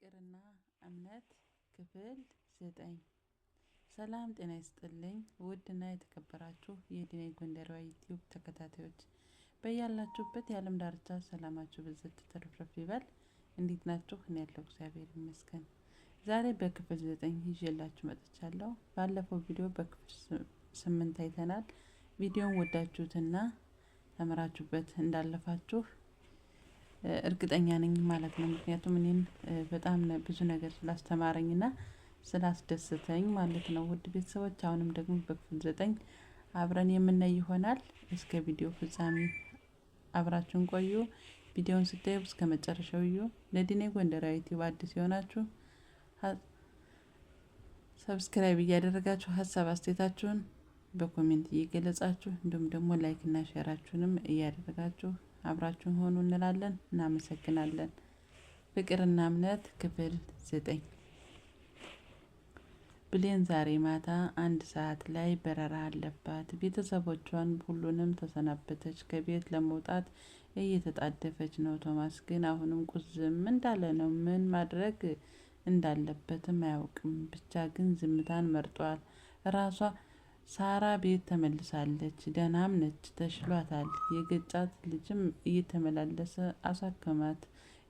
ፍቅርና እምነት ክፍል 9። ሰላም ጤና ይስጥልኝ ውድና የተከበራችሁ የዲኔ ጎንደሬዋ ዩቲዩብ ተከታታዮች በያላችሁበት የዓለም ዳርቻ ሰላማችሁ ብዝት ትርፍርፍ ይበል። እንዴት ናችሁ? እኔ ያለው እግዚአብሔር ይመስገን። ዛሬ በክፍል 9 ይዤላችሁ መጥቻለሁ። ባለፈው ቪዲዮ በክፍል 8 አይተናል። ቪዲዮውን ወዳችሁትና ተመራችሁበት እንዳለፋችሁ እርግጠኛ ነኝ ማለት ነው። ምክንያቱም እኔን በጣም ብዙ ነገር ስላስተማረኝና ስላስደሰተኝ ማለት ነው። ውድ ቤተሰቦች አሁንም ደግሞ በክፍል 9 አብረን የምናይ ይሆናል። እስከ ቪዲዮ ፍጻሜ አብራችሁን ቆዩ። ቪዲዮውን ስታዩ እስከ መጨረሻው እዩ። ለዲኔ ጎንደሬዋ ዩቲዩብ አዲስ የሆናችሁ ሰብስክራይብ እያደረጋችሁ ሀሳብ አስተያየታችሁን በኮሜንት እየገለጻችሁ እንዲሁም ደግሞ ላይክ እና ሼራችሁንም እያደረጋችሁ አብራችሁን ሆኑ እንላለን። እናመሰግናለን። ፍቅርና እምነት ክፍል 9። ብሌን ዛሬ ማታ 1 ሰዓት ላይ በረራ አለባት። ቤተሰቦቿን ሁሉንም ተሰናበተች። ከቤት ለመውጣት እየተጣደፈች ነው። ቶማስ ግን አሁንም ቁዝም እንዳለ ነው። ምን ማድረግ እንዳለበትም አያውቅም። ብቻ ግን ዝምታን መርጧል። ራሷ ሳራ ቤት ተመልሳለች። ደህናም ነች፣ ተሽሏታል። የገጫት ልጅም እየተመላለሰ አሳከማት።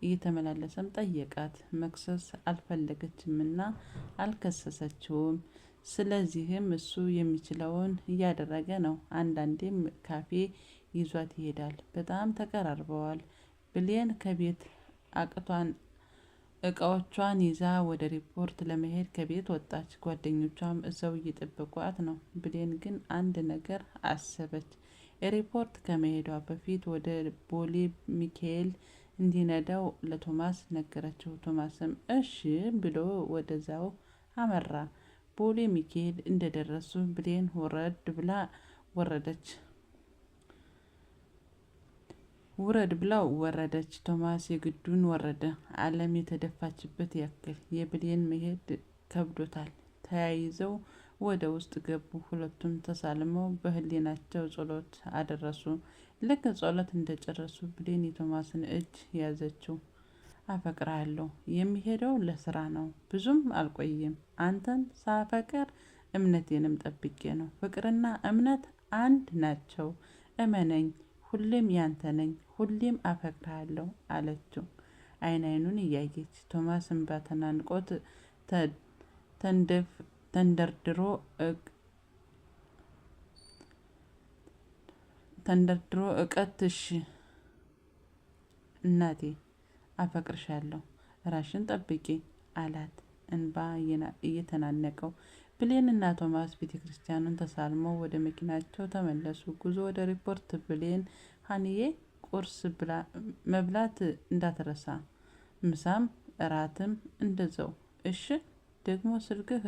እየተመላለሰም ጠየቃት። መክሰስ አልፈለገችምና አልከሰሰችውም። ስለዚህም እሱ የሚችለውን እያደረገ ነው። አንዳንዴም ካፌ ይዟት ይሄዳል። በጣም ተቀራርበዋል። ብሌን ከቤት እቃዎቿን ይዛ ወደ ሪፖርት ለመሄድ ከቤት ወጣች። ጓደኞቿም እዛው እየጠበቋት ነው። ብሌን ግን አንድ ነገር አሰበች። ሪፖርት ከመሄዷ በፊት ወደ ቦሌ ሚካኤል እንዲነዳው ለቶማስ ነገረችው። ቶማስም እሺ ብሎ ወደዛው አመራ። ቦሌ ሚካኤል እንደደረሱ ብሌን ውረድ ብላ ወረደች። ቶማስ የግዱን ወረደ። ዓለም የተደፋችበት ያክል የብሌን መሄድ ከብዶታል። ተያይዘው ወደ ውስጥ ገቡ። ሁለቱም ተሳልመው በህሊናቸው ጸሎት አደረሱ። ልክ ጸሎት እንደጨረሱ ብሌን የቶማስን እጅ ያዘችው። አፈቅርሃለሁ። የሚሄደው ለስራ ነው። ብዙም አልቆይም። አንተን ሳፈቅር እምነቴንም ጠብቄ ነው። ፍቅርና እምነት አንድ ናቸው። እመነኝ። ሁሌም ያንተ ነኝ። ሁሌም አፈቅርሃለሁ አለችው። አይኑን እያየች ቶማስ እንባ ተናንቆት ተንደርድሮ እሺ እናቴ አፈቅርሻለሁ፣ ራሽን ጠብቂ አላት እንባ እየተናነቀው። ብሌን እና ቶማስ ቤተክርስቲያኑን ተሳልመው ወደ መኪናቸው ተመለሱ። ጉዞ ወደ ሪፖርት። ብሌን ሀንዬ ቁርስ መብላት እንዳትረሳ፣ ምሳም እራትም እንደዛው እሺ። ደግሞ ስልክህ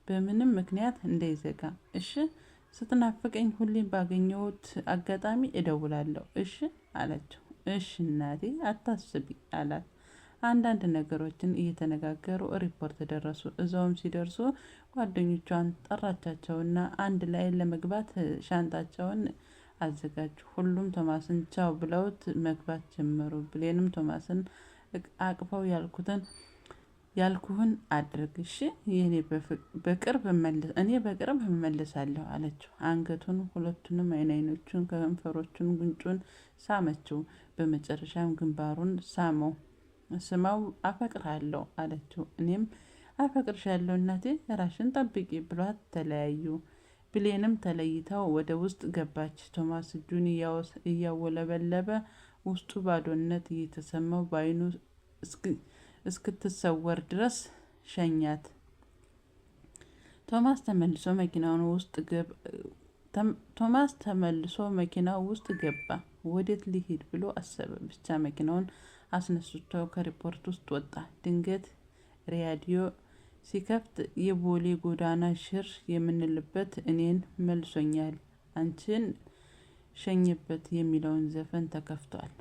በምንም ምክንያት እንዳይዘጋ እሺ። ስትናፍቀኝ ሁሌም ባገኘሁት አጋጣሚ እደውላለሁ እሺ አለችው። እሺ እናቴ አታስቢ አላት። አንዳንድ ነገሮችን እየተነጋገሩ ሪፖርት ደረሱ። እዛውም ሲደርሱ ጓደኞቿን ጠራቻቸውና አንድ ላይ ለመግባት ሻንጣቸውን አዘጋጁ። ሁሉም ቶማስን ቻው ብለውት መግባት ጀመሩ። ብሌንም ቶማስን አቅፈው ያልኩህን አድርግ እሺ፣ እኔ በቅርብ እመለሳለሁ አለችው። አንገቱን፣ ሁለቱንም አይኖቹን፣ ከንፈሮቹን፣ ጉንጩን ሳመችው። በመጨረሻም ግንባሩን ስማው አፈቅርሃለሁ አለችው። እኔም አፈቅርሻለሁ እናቴ፣ ራሽን ጠብቂ ብሏት ተለያዩ። ብሌንም ተለይተው ወደ ውስጥ ገባች። ቶማስ እጁን እያወለበለበ ውስጡ ባዶነት እየተሰማው በአይኑ እስክትሰወር ድረስ ሸኛት። ቶማስ ተመልሶ መኪናው ውስጥ ገባ። ወዴት ሊሄድ ብሎ አሰበ። ብቻ መኪናውን አስነስቶ ከሪፖርት ውስጥ ወጣ። ድንገት ሬዲዮ ሲከፍት የቦሌ ጎዳና ሽር የምንልበት እኔን መልሶኛል አንቺን ሸኝበት የሚለውን ዘፈን ተከፍቷል።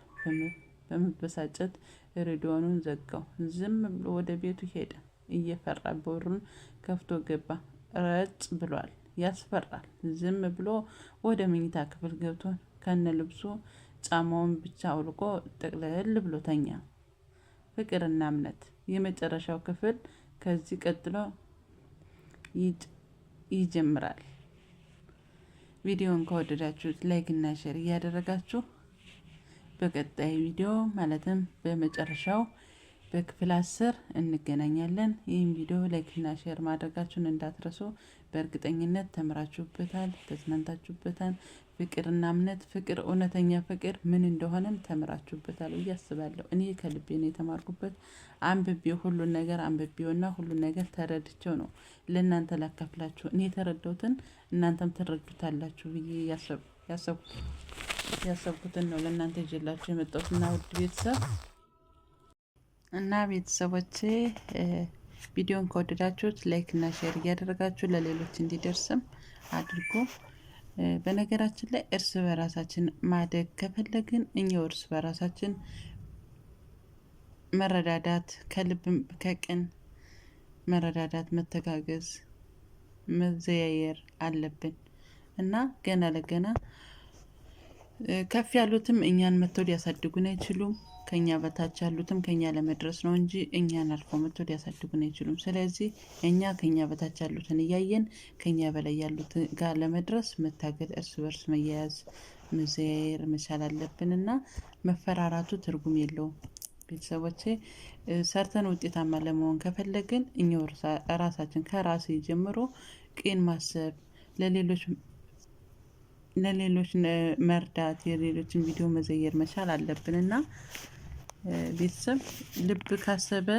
በመበሳጨት ሬዲዮኑን ዘጋው። ዝም ብሎ ወደ ቤቱ ሄደ። እየፈራ በሩን ከፍቶ ገባ። ረጭ ብሏል። ያስፈራል። ዝም ብሎ ወደ መኝታ ክፍል ገብቶ ከነ ልብሱ ጫማውን ብቻ አውልቆ ጥቅልል ብሎ ተኛ። ፍቅርና እምነት የመጨረሻው ክፍል ከዚህ ቀጥሎ ይጀምራል። ቪዲዮን ከወደዳችሁት ላይክ እና ሼር እያደረጋችሁ በቀጣይ ቪዲዮ ማለትም በመጨረሻው በክፍል 10 እንገናኛለን። ይህን ቪዲዮ ላይክ እና ሼር ማድረጋችሁን እንዳትረሱ። በእርግጠኝነት ተምራችሁበታል፣ ተዝናንታችሁበታል። ፍቅርና እምነት ፍቅር እውነተኛ ፍቅር ምን እንደሆነም ተምራችሁበታል ብዬ አስባለሁ። እኔ ከልቤ ነው የተማርኩበት። አንብቤው ሁሉን ነገር አንብቤውና ሁሉን ነገር ተረድቼው ነው ለእናንተ ላካፍላችሁ። እኔ የተረዳሁትን እናንተም ትረዱታላችሁ ብዬ ያሰብኩትን ነው ለእናንተ ይዤላችሁ የመጣሁትና ውድ ቤተሰቦቼ ቪዲዮን ከወደዳችሁት ላይክ እና ሼር እያደረጋችሁ ለሌሎች እንዲደርስም አድርጉ። በነገራችን ላይ እርስ በራሳችን ማደግ ከፈለግን እኛው እርስ በራሳችን መረዳዳት፣ ከልብም ከቅን መረዳዳት፣ መተጋገዝ፣ መዘያየር አለብን እና ገና ለገና ከፍ ያሉትም እኛን መተው ሊያሳድጉን አይችሉም። ከኛ በታች ያሉትም ከኛ ለመድረስ ነው እንጂ እኛን አልፎ መተው ሊያሳድጉን አይችሉም። ስለዚህ እኛ ከኛ በታች ያሉትን እያየን ከኛ በላይ ያሉት ጋር ለመድረስ መታገል፣ እርስ በርስ መያያዝ፣ መዘያየር መቻል አለብንና መፈራራቱ ትርጉም የለውም። ቤተሰቦቼ ሰርተን ውጤታማ ለመሆን ከፈለግን እኛው ራሳችን ከራሴ ጀምሮ ቅን ማሰብ፣ ለሌሎች መርዳት፣ የሌሎችን ቪዲዮ መዘየር መቻል አለብንና ቤተሰብ ልብ ካሰበ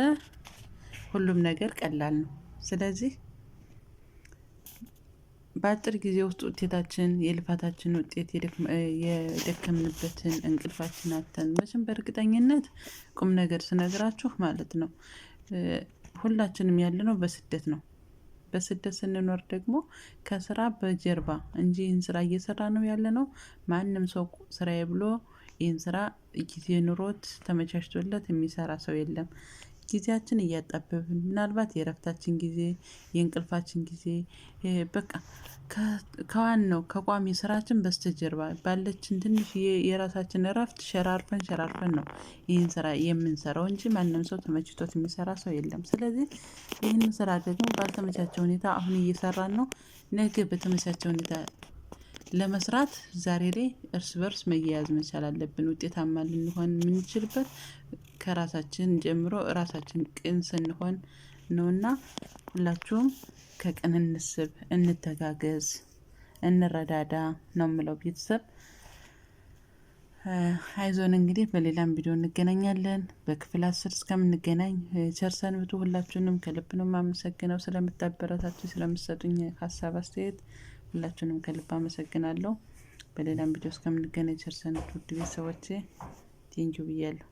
ሁሉም ነገር ቀላል ነው። ስለዚህ በአጭር ጊዜ ውስጥ ውጤታችን የልፋታችን ውጤት የደከምንበትን እንቅልፋችን አተን መቼም በእርግጠኝነት ቁም ነገር ስነግራችሁ ማለት ነው ሁላችንም ያለነው በስደት ነው። በስደት ስንኖር ደግሞ ከስራ በጀርባ እንጂ ይህን ስራ እየሰራ ነው ያለነው። ማንም ሰው ስራዬ ብሎ ይህን ስራ ጊዜ ኑሮት ተመቻችቶለት የሚሰራ ሰው የለም። ጊዜያችን እያጣበብን ምናልባት የእረፍታችን ጊዜ የእንቅልፋችን ጊዜ በቃ ከዋናው ከቋሚ ስራችን በስተጀርባ ባለችን ትንሽ የራሳችን እረፍት ሸራርፈን ነው ይህን ስራ የምንሰራው እንጂ ማንም ሰው ተመችቶት የሚሰራ ሰው የለም። ስለዚህ ይህንን ስራ ደግሞ ባልተመቻቸ ሁኔታ አሁን እየሰራን ነው። ነገ በተመቻቸ ሁኔታ ለመስራት ዛሬ ላይ እርስ በርስ መያያዝ መቻል አለብን። ውጤታማ ልንሆን የምንችልበት ከራሳችን ጀምሮ ራሳችን ቅን ስንሆን ነውና ሁላችሁም ከቅን እንስብ፣ እንተጋገዝ፣ እንረዳዳ ነው የምለው ቤተሰብ። አይዞን እንግዲህ በሌላም ቪዲዮ እንገናኛለን። በክፍል 10 እስከምንገናኝ ቸር ሰንብቱ። ሁላችሁንም ከልብ ነው የማመሰግነው ስለምታበረታችሁ፣ ስለምትሰጡኝ ሀሳብ አስተያየት ሁላችሁንም ከልብ አመሰግናለሁ። በሌላም ቪዲዮ እስከምንገናኝ ቸር ሰንብቱ ውድ ቤተሰቦቼ። ቴንኪው ብያለሁ።